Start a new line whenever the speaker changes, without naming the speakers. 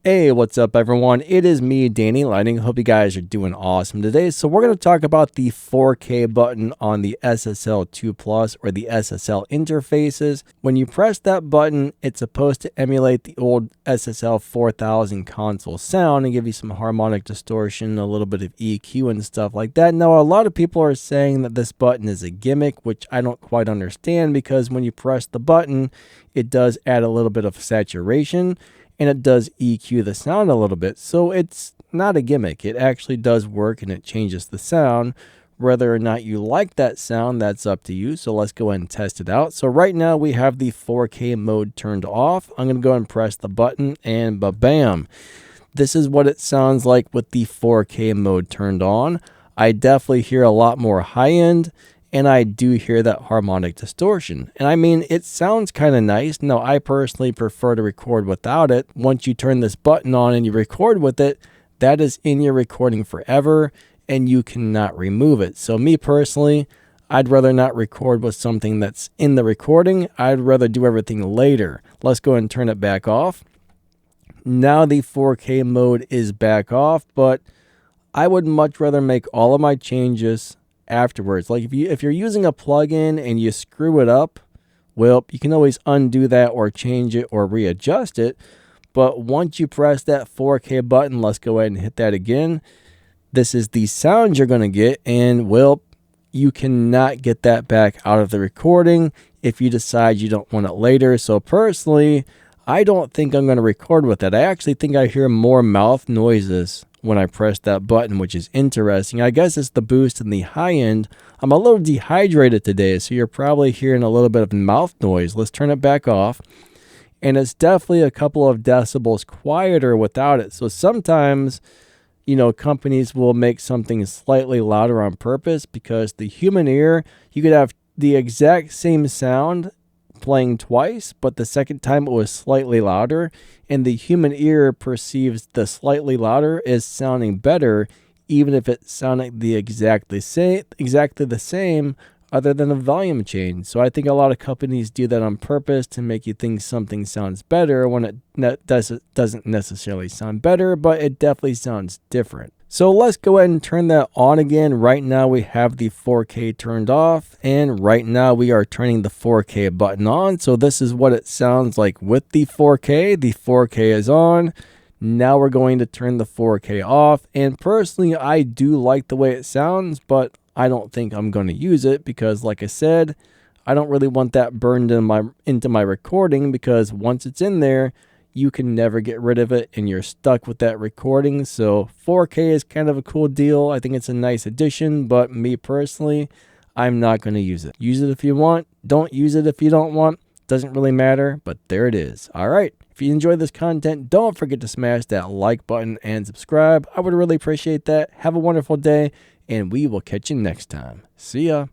Hey, what's up everyone? It is me, Danny Lighting. Hope you guys are doing awesome today. So we're going to talk about the 4K button on the SSL 2 Plus or the SSL interfaces. When you press that button, it's supposed to emulate the old SSL 4000 console sound and give you some harmonic distortion, a little bit of EQ and stuff like that. Now, a lot of people are saying that this button is a gimmick, which I don't quite understand, because when you press the button, it does add a little bit of saturation and it does EQ the sound a little bit. So it's not a gimmick. It actually does work and it changes the sound. Whether or not you like that sound, that's up to you. So let's go ahead and test it out. So right now we have the 4K mode turned off. I'm going to go ahead and press the button and ba-bam. This is what it sounds like with the 4K mode turned on. I definitely hear a lot more high end, and I do hear that harmonic distortion. And I mean, it sounds kind of nice. Now, I personally prefer to record without it. Once you turn this button on and you record with it, that is in your recording forever, and you cannot remove it. So me personally, I'd rather not record with something that's in the recording. I'd rather do everything later. Let's go ahead and turn it back off. Now the 4K mode is back off, but I would much rather make all of my changes afterwards. Like if you're using a plugin and you screw it up, well, you can always undo that or change it or readjust it. But once you press that 4K button, let's go ahead and hit that again. This is the sound you're going to get, and well, you cannot get that back out of the recording if you decide you don't want it later. So personally, I don't think I'm going to record with it. I actually think I hear more mouth noises when I press that button, which is interesting. I guess it's the boost in the high end. I'm a little dehydrated today, so you're probably hearing a little bit of mouth noise. Let's turn it back off. And it's definitely a couple of decibels quieter without it. So sometimes, you know, companies will make something slightly louder on purpose, because the human ear, you could have the exact same sound playing twice, but the second time it was slightly louder, and the human ear perceives the slightly louder as sounding better, even if it sounded exactly the same other than a volume change. So I think a lot of companies do that on purpose to make you think something sounds better when it doesn't necessarily sound better, but it definitely sounds different. So let's go ahead and turn that on again. Right now we have the 4K turned off, and right now we are turning the 4K button on. So this is what it sounds like with the 4K. The 4K is on. Now we're going to turn the 4K off. And personally, I do like the way it sounds, but I don't think I'm going to use it because, like I said, I don't really want that burned into my recording, because once it's in there, you can never get rid of it and you're stuck with that recording. So 4K is kind of a cool deal. I think it's a nice addition, but me personally, I'm not going to use it. Use it if you want. Don't use it if you don't want. Doesn't really matter, but there it is. All right. If you enjoyed this content, don't forget to smash that like button and subscribe. I would really appreciate that. Have a wonderful day, and we will catch you next time. See ya.